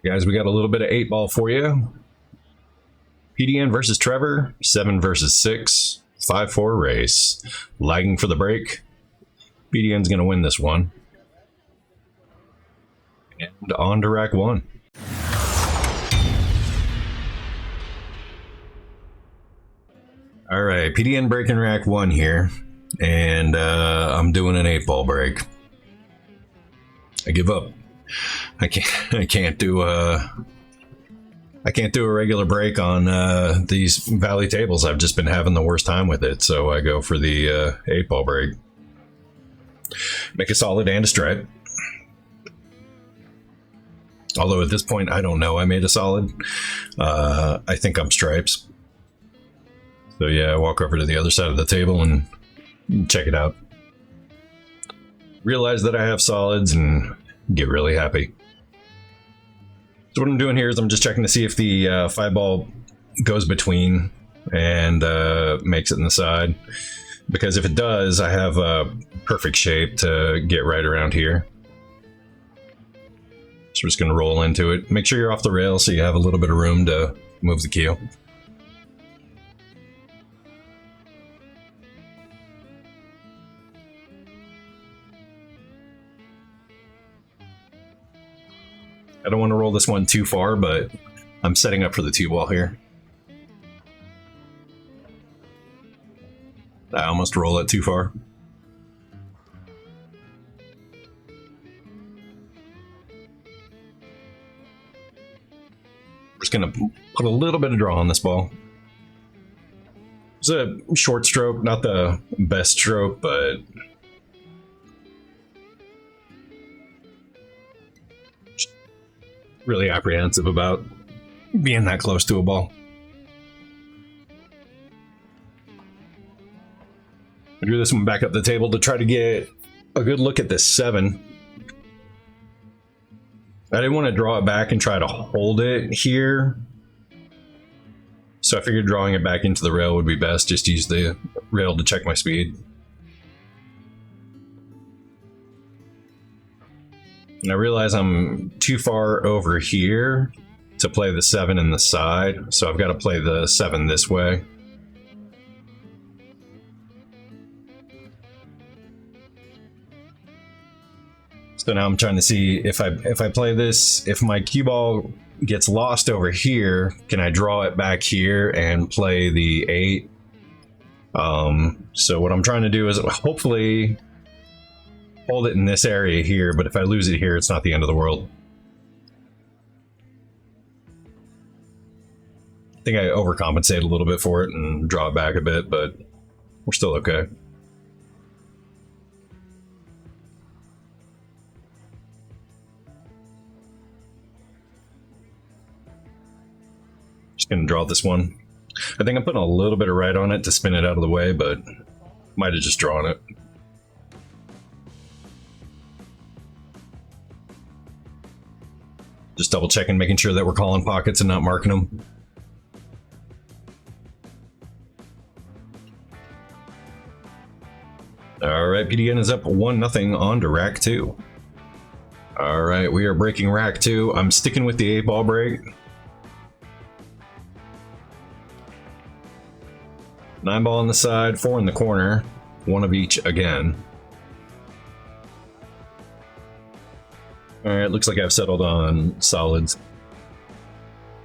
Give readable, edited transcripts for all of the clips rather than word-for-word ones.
Guys, we got a little bit of 8-ball for you. PDN versus Trevor, 7 versus 6, 5-4 race. Lagging for the break. PDN's going to win this one. And on to rack 1. All right, PDN breaking rack 1 here. And I'm doing an 8-ball break. I give up. I can't do a regular break on these valley tables. I've just been having the worst time with it, so I go for the 8-ball break. Make a solid and a stripe. Although at this point, I don't know. I made a solid. I think I'm stripes. So yeah, I walk over to the other side of the table and check it out. Realize that I have solids and get really happy. So what I'm doing here is I'm just checking to see if the 5-ball goes between and makes it in the side. Because if it does, I have a perfect shape to get right around here. So we're just going to roll into it. Make sure you're off the rail so you have a little bit of room to move the keel. I don't want to roll this one too far, but I'm setting up for the 2-ball here. I almost roll it too far. Just gonna put a little bit of draw on this ball. It's a short stroke, not the best stroke, but really apprehensive about being that close to a ball. I drew this one back up the table to try to get a good look at this 7. I didn't want to draw it back and try to hold it here. So I figured drawing it back into the rail would be best. Just use the rail to check my speed. And I realize I'm too far over here to play the 7 in the side. So I've got to play the 7 this way. So now I'm trying to see if I play this, if my cue ball gets lost over here, can I draw it back here and play the 8? So what I'm trying to do is hopefully hold it in this area here, but if I lose it here, it's not the end of the world. I think I overcompensate a little bit for it and draw it back a bit, but we're still okay. Just gonna draw this one. I think I'm putting a little bit of right on it to spin it out of the way, but might have just drawn it. Just double checking, making sure that we're calling pockets and not marking them. All right, PDN is up 1-0 on to rack 2. All right, we are breaking rack 2. I'm sticking with the 8-ball break. 9-ball on the side, 4 in the corner, 1 of each again. Alright, looks like I've settled on solids.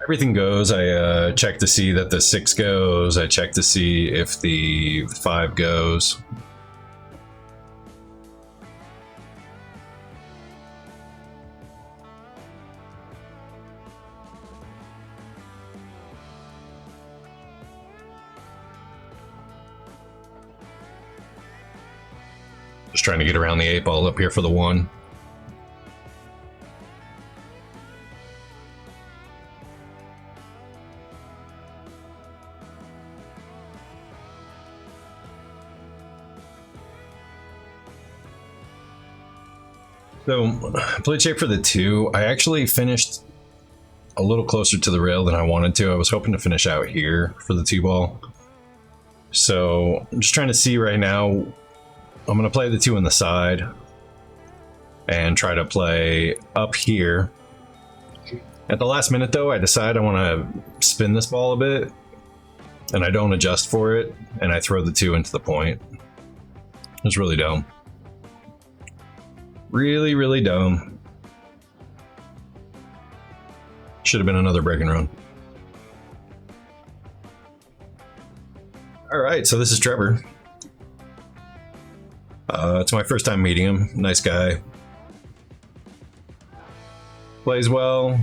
Everything goes. I check to see that the 6 goes. I check to see if the 5 goes. Just trying to get around the 8-ball up here for the 1. So, played shape for the 2. I actually finished a little closer to the rail than I wanted to. I was hoping to finish out here for the 2-ball. So, I'm just trying to see right now. I'm going to play the 2 on the side and try to play up here At the last minute though, I decide I want to spin this ball a bit, and I don't adjust for it, and I throw the 2 into the point. It's really dumb. Really, really dumb. Should have been another break and run. Alright, so this is Trevor. It's my first time meeting him. Nice guy. Plays well.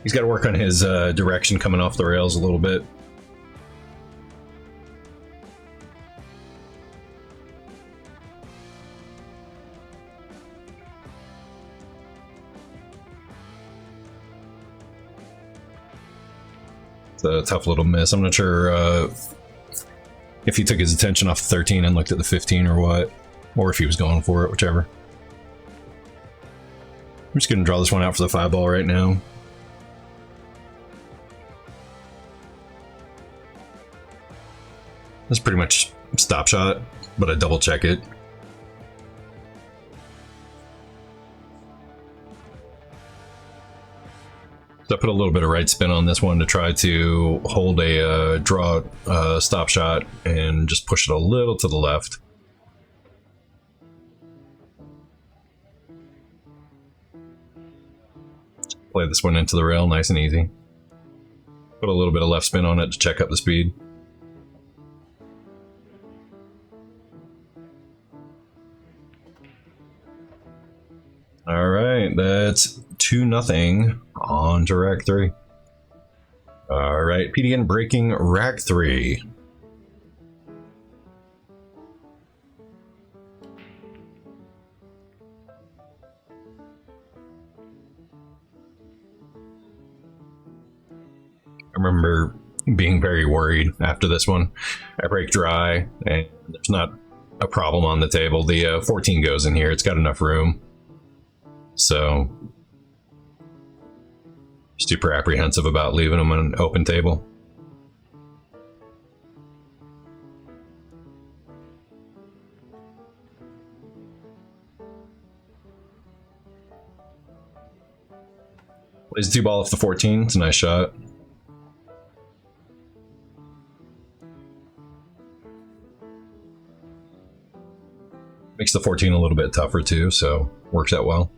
He's got to work on his direction coming off the rails a little bit. It's a tough little miss. I'm not sure if he took his attention off the 13 and looked at the 15 or what, or if he was going for it, whichever. I'm just going to draw this one out for the 5 ball right now. That's pretty much stop shot, but I double check it. So I put a little bit of right spin on this one to try to hold a draw stop shot and just push it a little to the left. Play this one into the rail, nice and easy. Put a little bit of left spin on it to check up the speed. All right, that's 2-0 on to rack 3. All right, PDN breaking rack 3. I remember being very worried after this one. I break dry, and there's not a problem on the table. The 14 goes in here. It's got enough room. So, super apprehensive about leaving them on an open table. Plays the 2 ball off the 14. It's a nice shot. Makes the 14 a little bit tougher too, so works out well.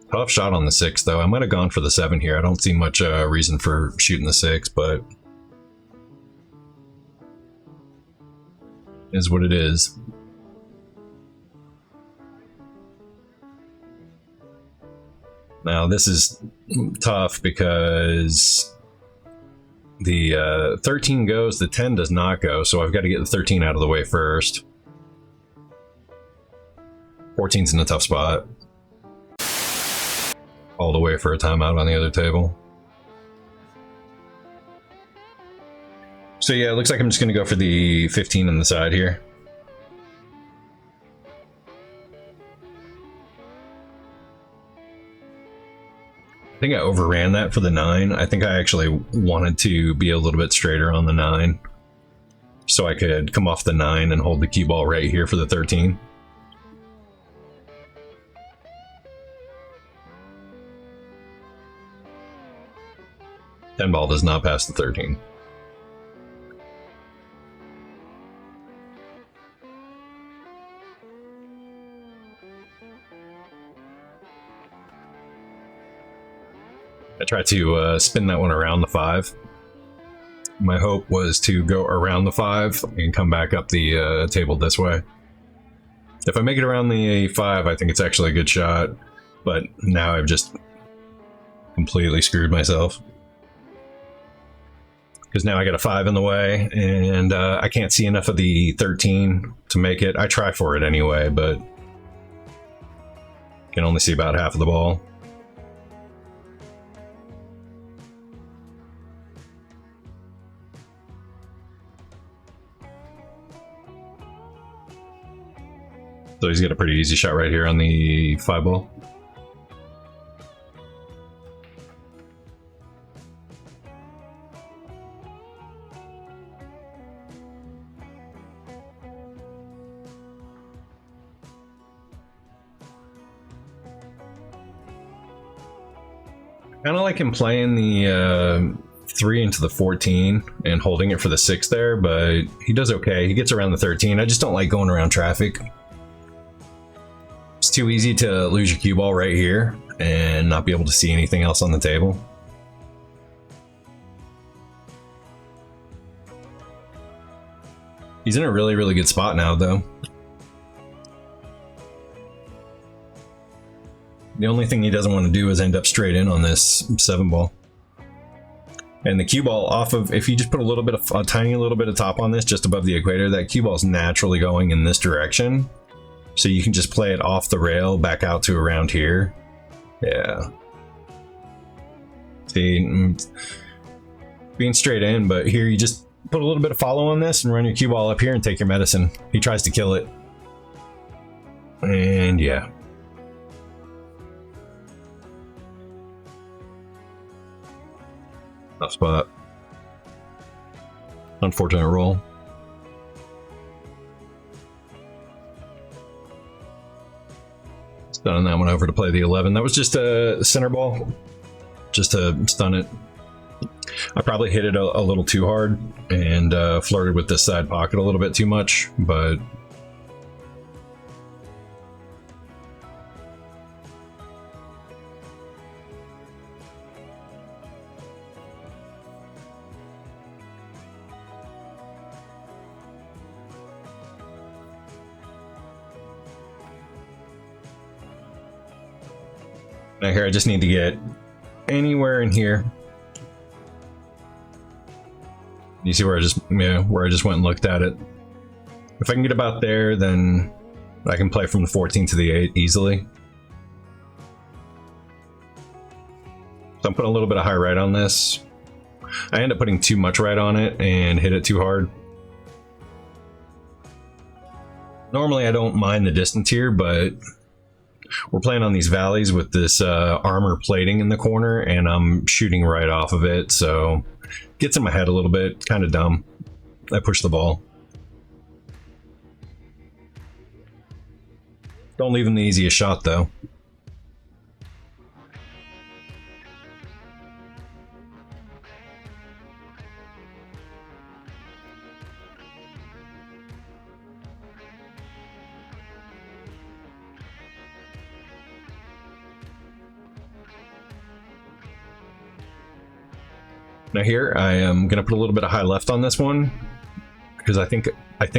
Tough shot on the 6 though. I might have gone for the 7 here. I don't see much reason for shooting the 6, but is what it is. Now this is tough because the 13 goes, the 10 does not go, so I've got to get the 13 out of the way first. 14's in a tough spot. All the way for a timeout on the other table. So yeah, it looks like I'm just going to go for the 15 on the side here. I think I overran that for the 9. I think I actually wanted to be a little bit straighter on the 9, so I could come off the 9 and hold the cue ball right here for the 13. Ten ball does not pass the 13. I tried to spin that one around the 5. My hope was to go around the 5 and come back up the table this way. If I make it around the 5, I think it's actually a good shot, but now I've just completely screwed myself. Because now I got a 5 in the way, and I can't see enough of the 13 to make it. I try for it anyway, but can only see about half of the ball. So he's got a pretty easy shot right here on the 5 ball. Kind of like him playing the 3 into the 14 and holding it for the 6 there, but he does okay. He gets around the 13. I just don't like going around traffic. It's too easy to lose your cue ball right here and not be able to see anything else on the table. He's in a really, really good spot now, though. The only thing he doesn't want to do is end up straight in on this 7 ball. And the cue ball off of, if you just put a tiny little bit of top on this just above the equator, that cue ball is naturally going in this direction. So you can just play it off the rail back out to around here. Yeah. See, being straight in, but here you just put a little bit of follow on this and run your cue ball up here and take your medicine. He tries to kill it. And yeah. Tough spot. Unfortunate roll. Stunning that one over to play the 11. That was just a center ball, just to stun it. I probably hit it a little too hard and flirted with this side pocket a little bit too much, but now here I just need to get anywhere in here. You see where I just went and looked at it. If I can get about there, then I can play from the 14 to the 8 easily. So I'm putting a little bit of high right on this. I end up putting too much right on it and hit it too hard. Normally I don't mind the distance here, but we're playing on these valleys with this armor plating in the corner, and I'm shooting right off of it, so gets in my head a little bit. Kind of dumb. I push the ball. Don't leave him the easiest shot, though. Now here, I am going to put a little bit of high left on this one, because I think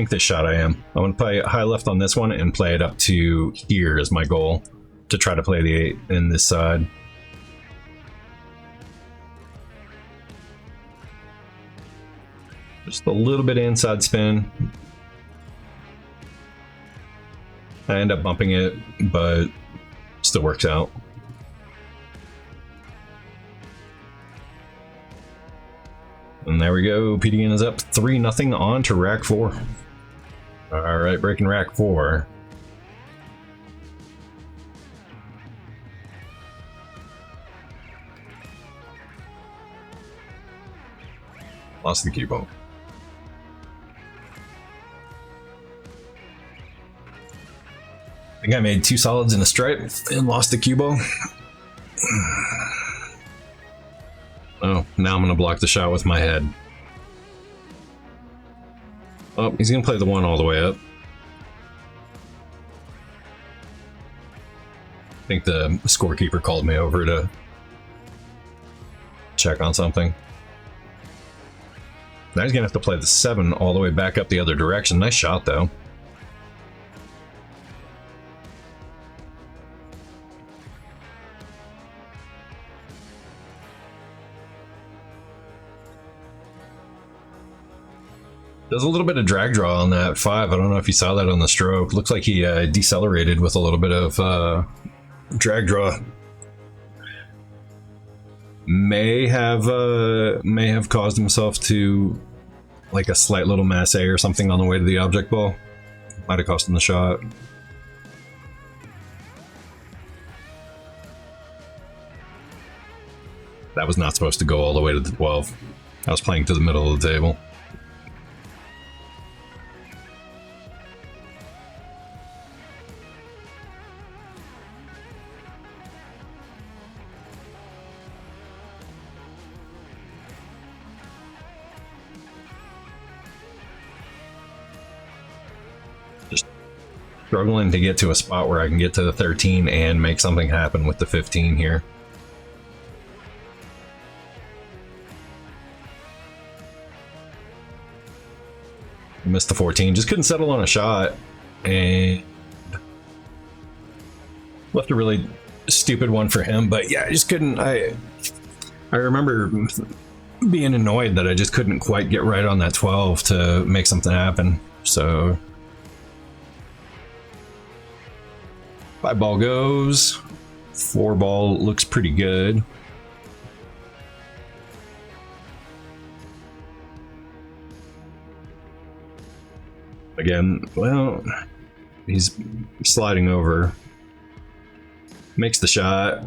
this shot I am. I'm going to play high left on this one and play it up to here is my goal, to try to play the 8 in this side. Just a little bit of inside spin. I end up bumping it, but still works out. And there we go. PDN is up 3-0 on to rack 4. All right, breaking rack 4. Lost the cue ball. I think I made 2 solids in a stripe and lost the cue ball. Oh, now I'm going to block the shot with my head. Oh, he's going to play the 1 all the way up. I think the scorekeeper called me over to check on something. Now he's going to have to play the 7 all the way back up the other direction. Nice shot, though. There's a little bit of drag draw on that 5. I don't know if you saw that on the stroke. Looks like he decelerated with a little bit of drag draw. May have caused himself to like a slight little masse or something on the way to the object ball. Might have cost him the shot. That was not supposed to go all the way to the 12. I was playing to the middle of the table. Struggling to get to a spot where I can get to the 13 and make something happen with the 15 here. Missed the 14, just couldn't settle on a shot, and left a really stupid one for him. But yeah, I just couldn't. I remember being annoyed that I just couldn't quite get right on that 12 to make something happen. So 5 ball goes, 4 ball looks pretty good. Again, well, he's sliding over, makes the shot,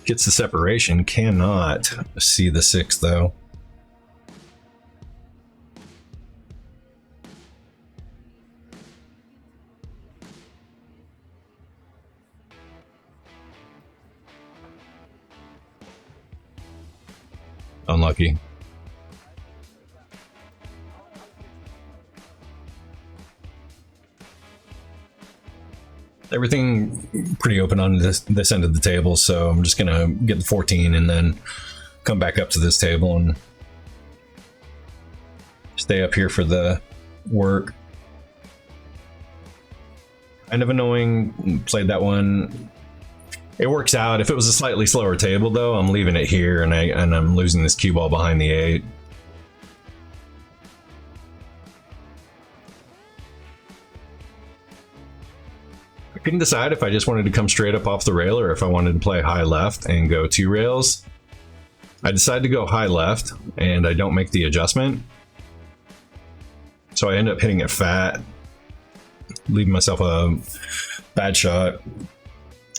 gets the separation, cannot see the 6 though. Unlucky. Everything pretty open on this end of the table, so I'm just gonna get the 14 and then come back up to this table and stay up here for the work. Kind of annoying, played that one. It works out. If it was a slightly slower table though, I'm leaving it here and I'm losing this cue ball behind the 8. I couldn't decide if I just wanted to come straight up off the rail or if I wanted to play high left and go 2 rails. I decided to go high left and I don't make the adjustment. So I end up hitting it fat, leaving myself a bad shot.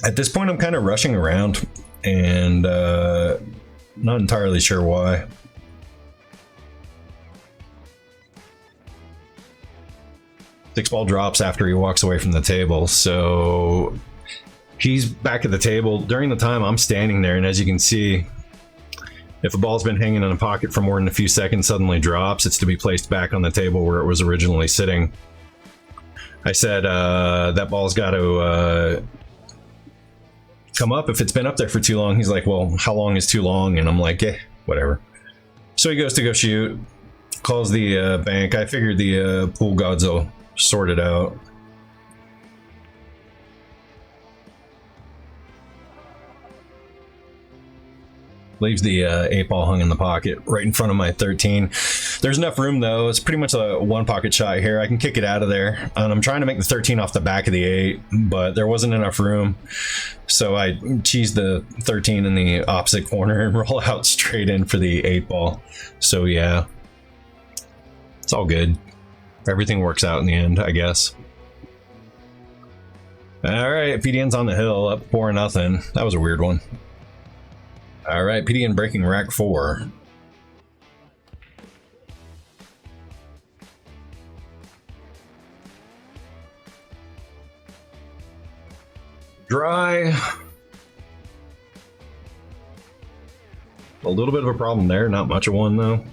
At this point, I'm kind of rushing around and not entirely sure why. Six ball drops after he walks away from the table, so he's back at the table. During the time I'm standing there, and as you can see, if a ball's been hanging in a pocket for more than a few seconds, suddenly drops, it's to be placed back on the table where it was originally sitting. I said that ball's got to come up if it's been up there for too long. He's like, well, how long is too long? And I'm like, eh, whatever. So he goes to go shoot, calls the bank. I figured the pool gods will sort it out. Leaves the 8 ball hung in the pocket right in front of my 13. There's enough room though. It's pretty much a 1 pocket shot here. I can kick it out of there. And I'm trying to make the 13 off the back of the 8, but there wasn't enough room. So I cheese the 13 in the opposite corner and roll out straight in for the 8 ball. So yeah, it's all good. Everything works out in the end, I guess. All right, PDN's on the hill, up 4-0. That was a weird one. All right, PDN breaking rack 4. Dry. A little bit of a problem there, not much of one though.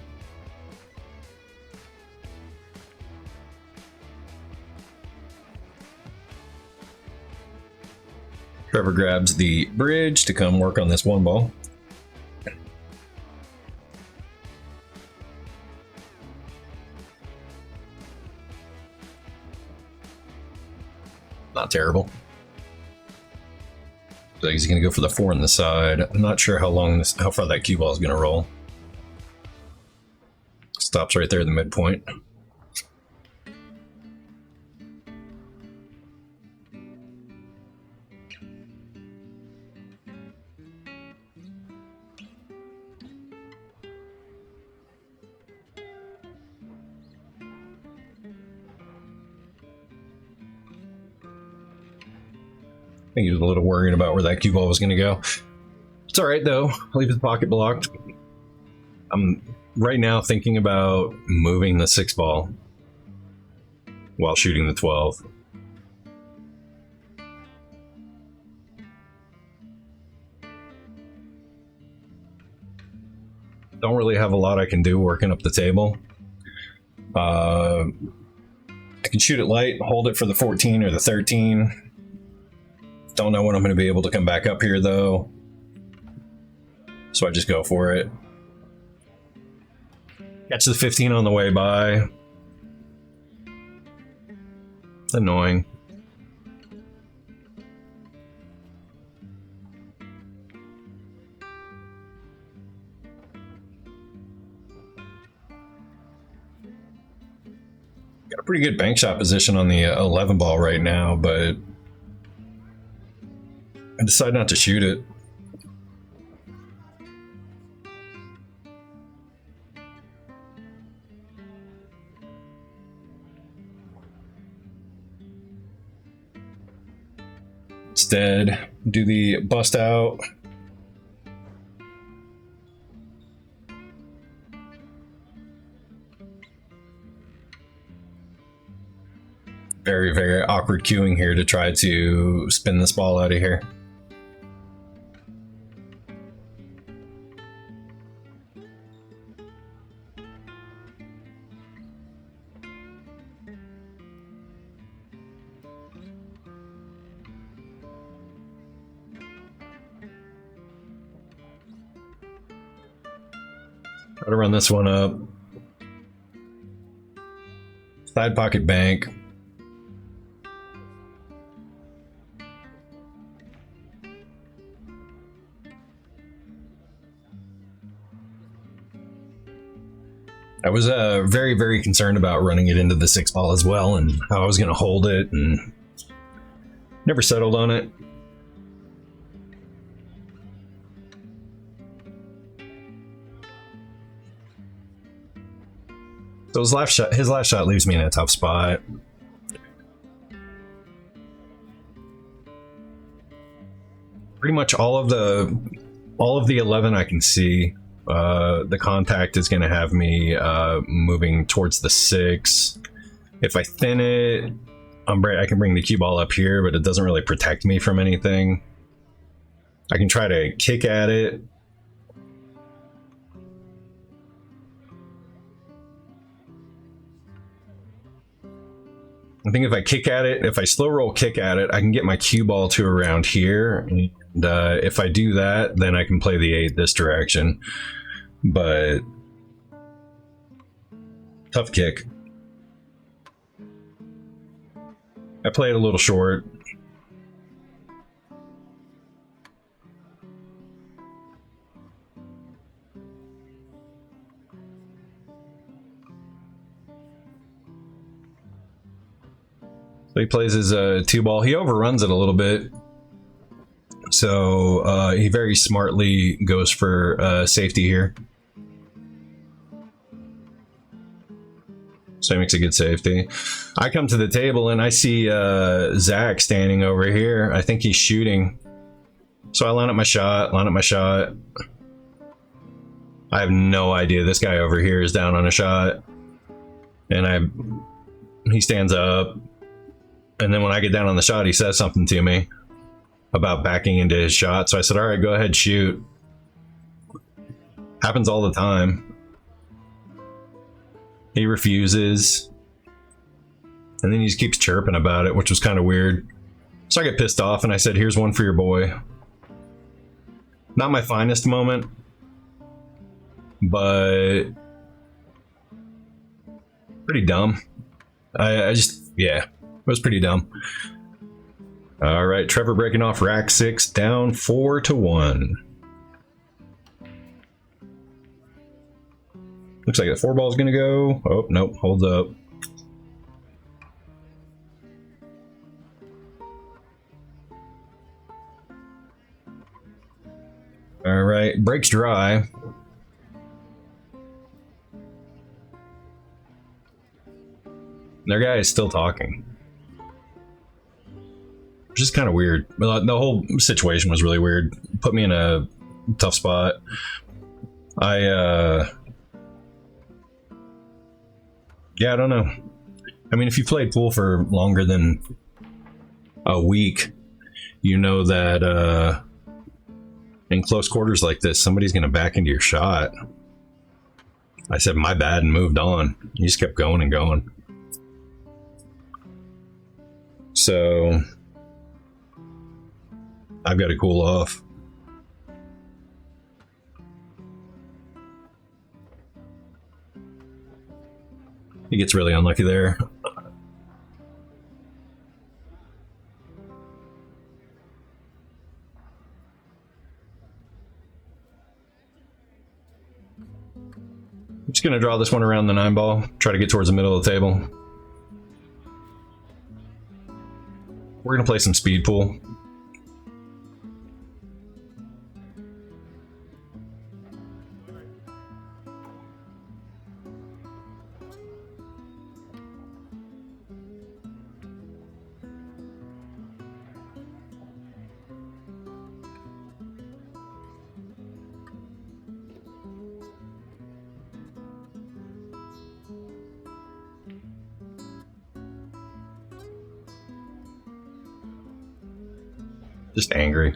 Trevor grabs the bridge to come work on this 1 ball. Not terrible. So he's going to go for the 4 on the side. I'm not sure how far that cue ball is going to roll. Stops right there at the midpoint. I think he was a little worried about where that cue ball was going to go. It's all right, though. I'll leave the pocket blocked. I'm right now thinking about moving the 6 ball while shooting the 12. Don't really have a lot I can do working up the table. I can shoot it light, hold it for the 14 or the 13. Don't know when I'm going to be able to come back up here, though. So I just go for it. Catch the 15 on the way by. It's annoying. Got a pretty good bank shot position on the 11 ball right now, but I decided not to shoot it. Instead, do the bust out. Very, very awkward queuing here to try to spin this ball out of here. Try to run this one up. Side pocket bank. I was very, very concerned about running it into the 6 ball as well and how I was going to hold it, and never settled on it. So his last shot leaves me in a tough spot. Pretty much all of the 11 I can see. The contact is going to have me moving towards the 6. If I thin it, I can bring the cue ball up here, but it doesn't really protect me from anything. I can try to kick at it. I think if I kick at it, if I slow roll kick at it, I can get my cue ball to around here. And if I do that, then I can play the 8 this direction. But tough kick. I play it a little short. So he plays his 2 ball. He overruns it a little bit. So he very smartly goes for safety here. So he makes a good safety. I come to the table and I see Zach standing over here. I think he's shooting. So I line up my shot, I have no idea this guy over here is down on a shot. And he stands up. And then when I get down on the shot, he says something to me about backing into his shot. So I said, all right, go ahead, shoot. Happens all the time. He refuses. And then he just keeps chirping about it, which was kind of weird. So I get pissed off and I said, here's one for your boy. Not my finest moment, but pretty dumb. I just, yeah. It was pretty dumb. All right, Trevor breaking off rack 6, down 4-1. Looks like the 4 ball is going to go. Oh, nope, holds up. All right, breaks dry. Their guy is still talking. Which is kind of weird. The whole situation was really weird. Put me in a tough spot. Yeah, I don't know. I mean, if you played pool for longer than a week, you know that in close quarters like this, somebody's going to back into your shot. I said my bad and moved on. He just kept going and going. So I've got to cool off. He gets really unlucky there. I'm just going to draw this one around the 9 ball, try to get towards the middle of the table. We're going to play some speed pool. Just angry.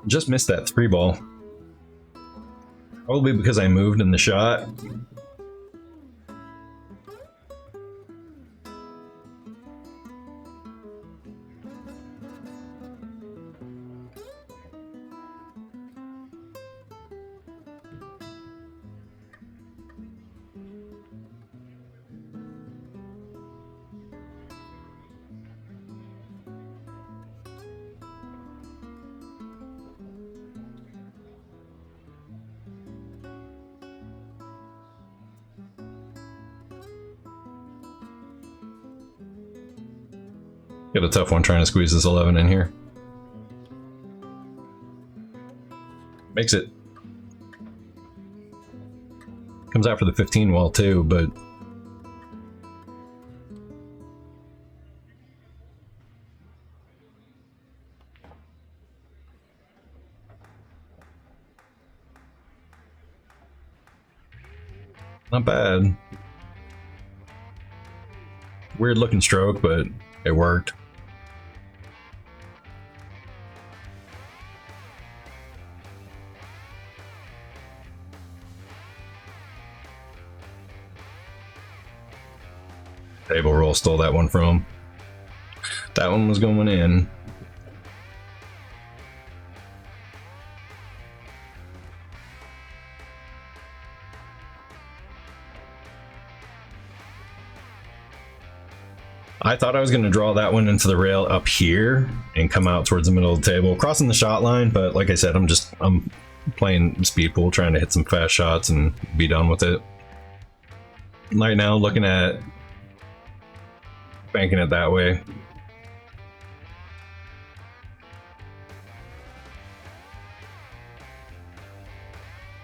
Just missed that 3 ball. Probably because I moved in the shot. Got a tough one trying to squeeze this 11 in here. Makes it. Comes out for the 15 well too, but not bad. Weird looking stroke, but it worked. Table roll stole that one from him. That one was going in. I thought I was going to draw that one into the rail up here and come out towards the middle of the table, crossing the shot line, but like I said, I'm playing speed pool, trying to hit some fast shots and be done with it. Right now, looking at banking it that way.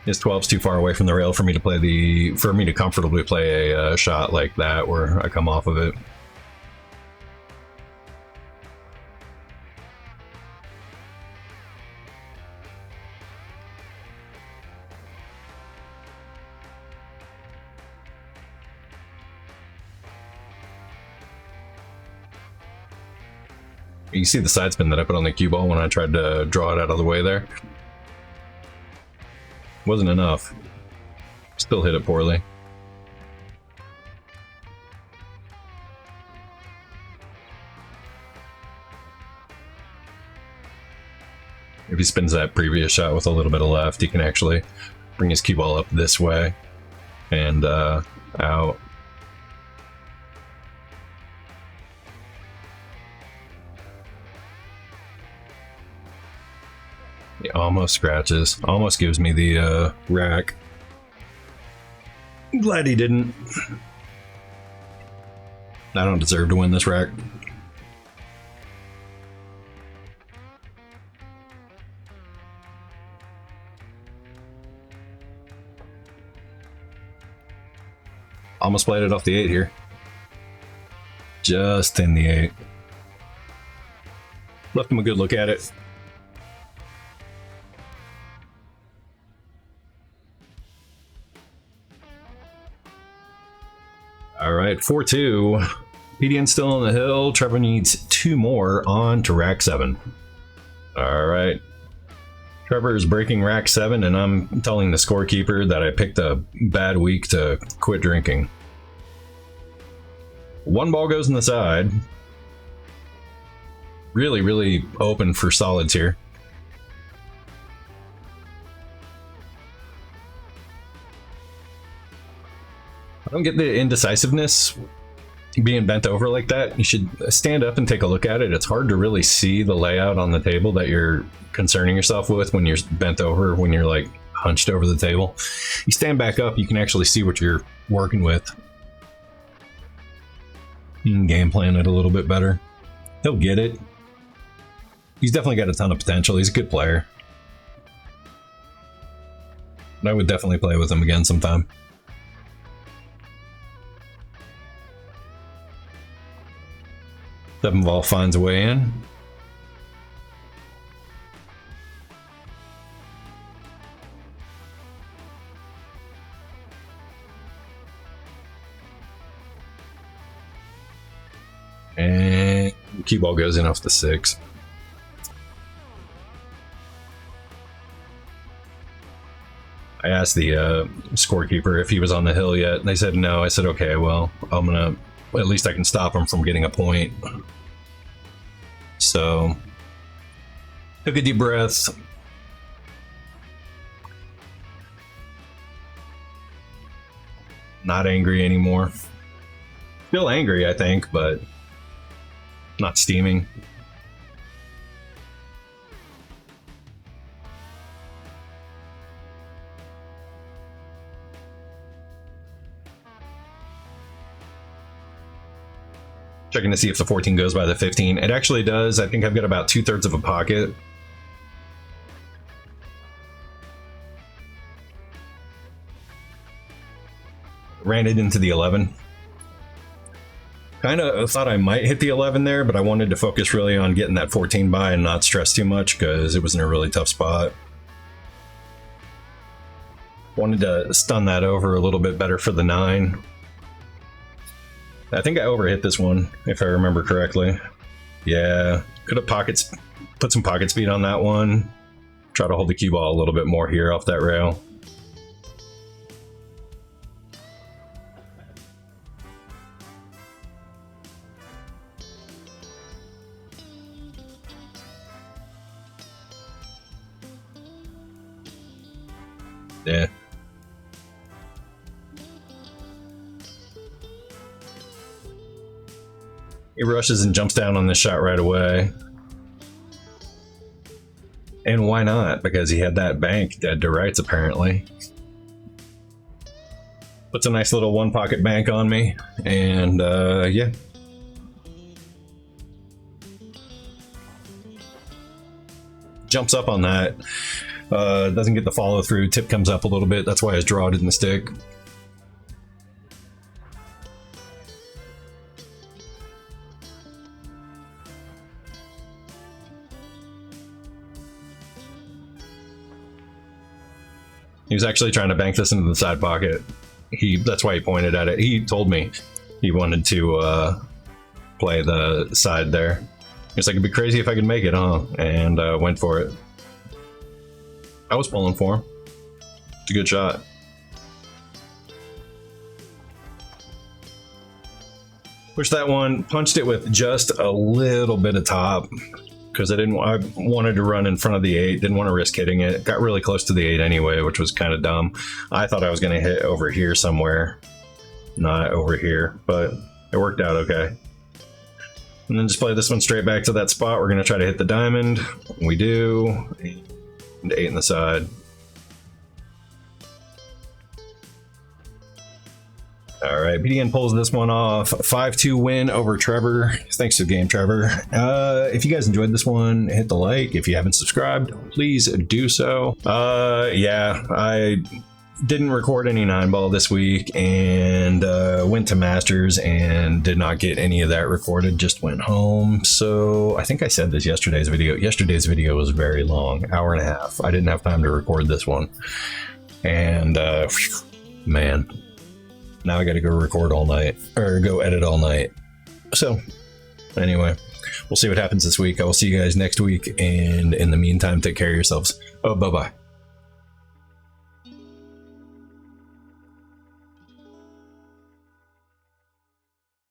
His 12's too far away from the rail for me to comfortably play a shot like that where I come off of it. You see the side spin that I put on the cue ball when I tried to draw it out of the way there? Wasn't enough. Still hit it poorly. If he spins that previous shot with a little bit of left, he can actually bring his cue ball up this way and out. He almost scratches. Almost gives me the rack. Glad he didn't. I don't deserve to win this rack. Almost played it off the 8 here. Just in the 8. Left him a good look at it. right, 4-2. PDN still on the hill. Trevor needs 2 more on to rack 7. All right. Trevor is breaking rack 7, and I'm telling the scorekeeper that I picked a bad week to quit drinking. 1 ball goes in the side. Really, really open for solids here. I don't get the indecisiveness being bent over like that. You should stand up and take a look at it. It's hard to really see the layout on the table that you're concerning yourself with when you're bent over, when you're like hunched over the table. You stand back up, you can actually see what you're working with. You can game plan it a little bit better. He'll get it. He's definitely got a ton of potential. He's a good player. And I would definitely play with him again sometime. Seven ball finds a way in. And cue ball goes in off the 6. I asked the scorekeeper if he was on the hill yet, and they said no. I said, okay, well, I'm gonna, at least I can stop him from getting a point. So, took a deep breath. Not angry anymore. Still angry, I think, but not steaming. Checking to see if the 14 goes by the 15. It actually does. I think I've got about 2/3 of a pocket. Ran it into the 11. Kind of thought I might hit the 11 there, but I wanted to focus really on getting that 14 by and not stress too much because it was in a really tough spot. Wanted to stun that over a little bit better for the 9. I think I overhit this one, if I remember correctly. Yeah, could have put some pocket speed on that one. Try to hold the cue ball a little bit more here off that rail. Yeah. He rushes and jumps down on this shot right away. And why not? Because he had that bank dead to rights, apparently. Puts a nice little 1 pocket bank on me. And, yeah. Jumps up on that. Doesn't get the follow through. Tip comes up a little bit. That's why his draw didn't stick. He was actually trying to bank this into the side pocket. That's why he pointed at it. He told me he wanted to play the side there. He's like, it'd be crazy if I could make it, huh? And went for it. I was pulling for him. It's a good shot. Pushed that one, punched it with just a little bit of top. Because I wanted to run in front of the 8, didn't want to risk hitting it. Got really close to the 8 anyway, which was kind of dumb. I thought I was going to hit over here somewhere, not over here, but it worked out okay. And then just play this one straight back to that spot. We're going to try to hit the diamond. We do. And 8 in the side. All right, PDN pulls this one off. 5-2 win over Trevor. Thanks to the game, Trevor. If you guys enjoyed this one, hit the like. If you haven't subscribed, please do so. Yeah, I didn't record any 9-ball this week and went to Masters and did not get any of that recorded. Just went home. So I think I said this yesterday's video. Yesterday's video was very long, 1.5 hours. I didn't have time to record this one. And man. now I got to go record all night, or go edit all night. So anyway, we'll see what happens this week. I will see you guys next week, and in the meantime, take care of yourselves. Oh, bye-bye.